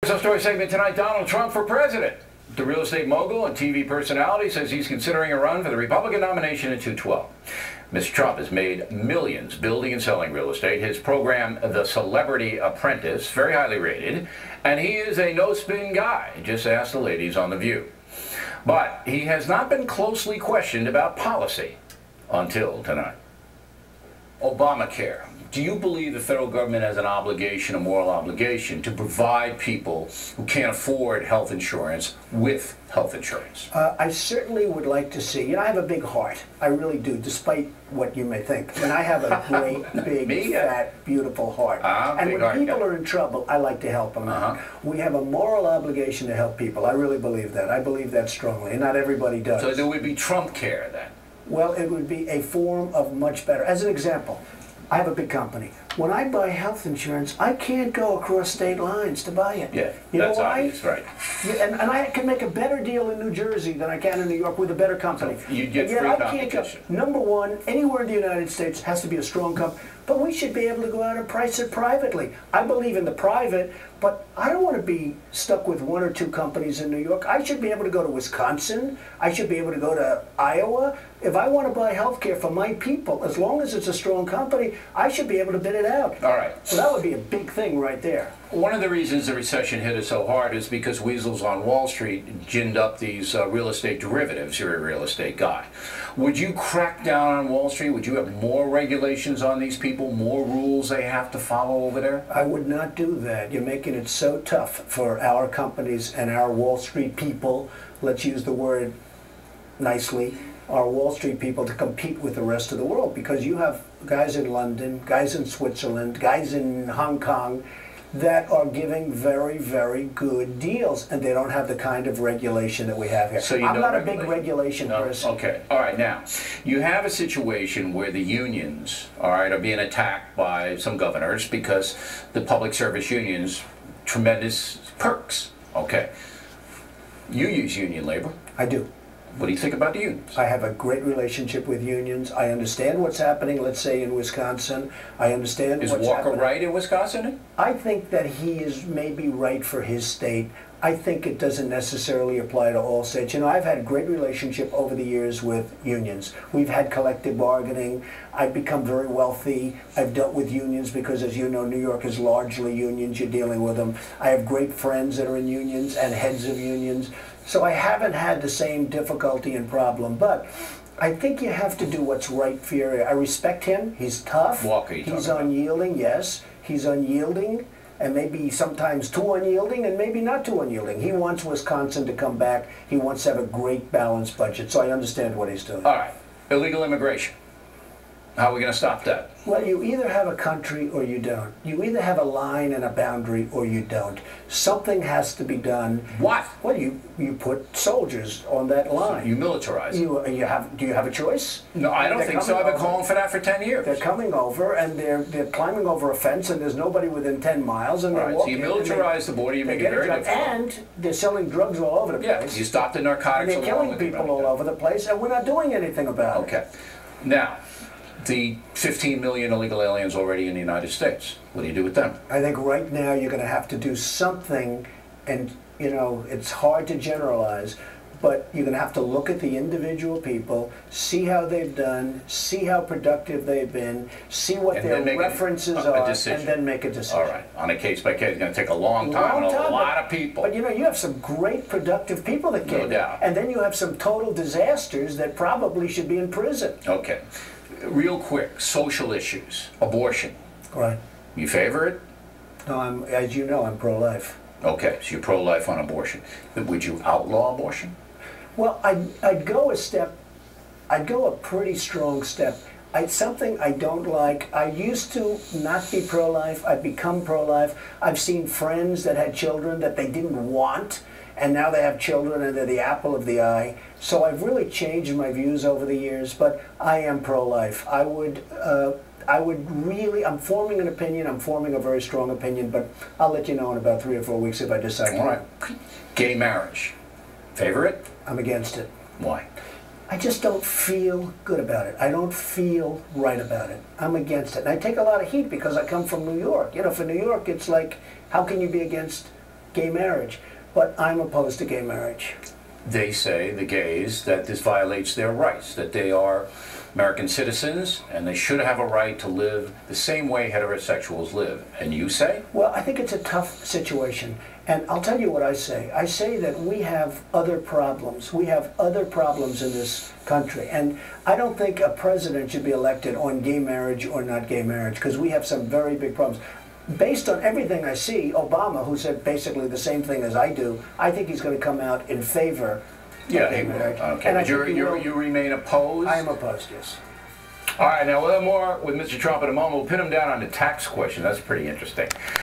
Our story segment tonight, Donald Trump for president. The real estate mogul and TV personality says he's considering a run for the Republican nomination in 2012. Mr. Trump has made millions building and selling real estate. His program, The Celebrity Apprentice, very highly rated, and he is a no-spin guy. Just ask the ladies on The View. But he has not been closely questioned about policy until tonight. Obamacare. Do you believe the federal government has an obligation, a moral obligation, to provide people who can't afford health insurance with health insurance? I certainly would like to see, I have a big heart. I really do, despite what you may think. And I have a great, big, fat, beautiful heart. And when people are in trouble, I like to help them out. We have a moral obligation to help people. I really believe that. I believe that strongly, and not everybody does. So there would be Trump care then? Well, it would be a form of much better. As an example, I have a big company. When I buy health insurance, I can't go across state lines to buy it. Yeah, you that's know why? obvious, right. And I can make a better deal in New Jersey than I can in New York with a better company. So you get free competition. Number one, anywhere in the United States has to be a strong company. But we should be able to go out and price it privately. I believe in the private, but I don't want to be stuck with one or two companies in New York. I should be able to go to Wisconsin. I should be able to go to Iowa. If I want to buy health care for my people, as long as it's a strong company, I should be able to bid it out. All right. So that would be a big thing right there. One of the reasons the recession hit us so hard is because weasels on Wall Street ginned up these real estate derivatives. You're a real estate guy. Would you crack down on Wall Street? Would you have more regulations on these people, more rules they have to follow over there? I would not do that. You're making it so tough for our companies and our Wall Street people, let's use the word nicely, our Wall Street people to compete with the rest of the world, because you have guys in London, guys in Switzerland, guys in Hong Kong that are giving very, very good deals, and they don't have the kind of regulation that we have here. So I'm not a big regulation person. Okay. All right. Now, you have a situation where the unions, all right, are being attacked by some governors because the public service unions, tremendous perks. Okay. You use union labor. I do. What do you think about the unions? I have a great relationship with unions. I understand what's happening, let's say, in Wisconsin. I understand what's happening. Is Walker right in Wisconsin? I think that he is maybe right for his state. I think it doesn't necessarily apply to all states. You know, I've had a great relationship over the years with unions. We've had collective bargaining. I've become very wealthy. I've dealt with unions because, as you know, New York is largely unions. You're dealing with them. I have great friends that are in unions and heads of unions. So I haven't had the same difficulty and problem, but I think you have to do what's right for your area. I respect him. He's tough. Walker, he's unyielding, yes. He's unyielding, and maybe sometimes too unyielding, and maybe not too unyielding. He wants Wisconsin to come back. He wants to have a great balanced budget, so I understand what he's doing. All right. Illegal immigration. How are we going to stop that? Well, you either have a country or you don't. You either have a line and a boundary or you don't. Something has to be done. What? Well, you put soldiers on that line. So you militarize. Do you have a choice? No, I don't think so. I've been calling for that for 10 years. They're coming over and they're climbing over a fence and there's nobody within 10 miles. And right, so you militarize the border, you make it very difficult. And they're selling drugs all over the place. Yeah, you stop the narcotics. And they're killing people all over the place, and we're not doing anything about it. Okay. Now, the 15 million illegal aliens already in the United States. What do you do with them? I think right now you're going to have to do something, and you know, it's hard to generalize, but you're going to have to look at the individual people, see how they've done, see how productive they've been, see what their references are, and then make a decision. All right. On a case by case, it's going to take a long time and a lot of people. But you know, you have some great productive people that came in, and then you have some total disasters that probably should be in prison. Okay. Real quick, social issues, abortion. Right. You favor it? No, as you know, I'm pro-life. Okay, so you're pro-life on abortion. But would you outlaw abortion? Well, I'd go a step. I'd go a pretty strong step. Something I don't like. I used to not be pro-life. I've become pro-life. I've seen friends that had children that they didn't want, and now they have children and they're the apple of the eye. So I've really changed my views over the years, but I am pro-life. I would really, I'm forming an opinion, I'm forming a very strong opinion, but I'll let you know in about 3 or 4 weeks if I decide to. All right. Gay marriage. Favor it? I'm against it. Why? I just don't feel good about it. I don't feel right about it. I'm against it. And I take a lot of heat because I come from New York. You know, for New York, it's like, how can you be against gay marriage. But I'm opposed to gay marriage. They say, the gays, that this violates their rights, that they are American citizens and they should have a right to live the same way heterosexuals live. And you say? Well, I think it's a tough situation. And I'll tell you what I say. I say that we have other problems. We have other problems in this country. And I don't think a president should be elected on gay marriage or not gay marriage, because we have some very big problems. Based on everything I see, Obama, who said basically the same thing as I do, I think he's going to come out in favor of gay marriage. Okay, but you remain opposed? I am opposed, yes. All right, now we'll have more with Mr. Trump in a moment. We'll pin him down on the tax question. That's pretty interesting.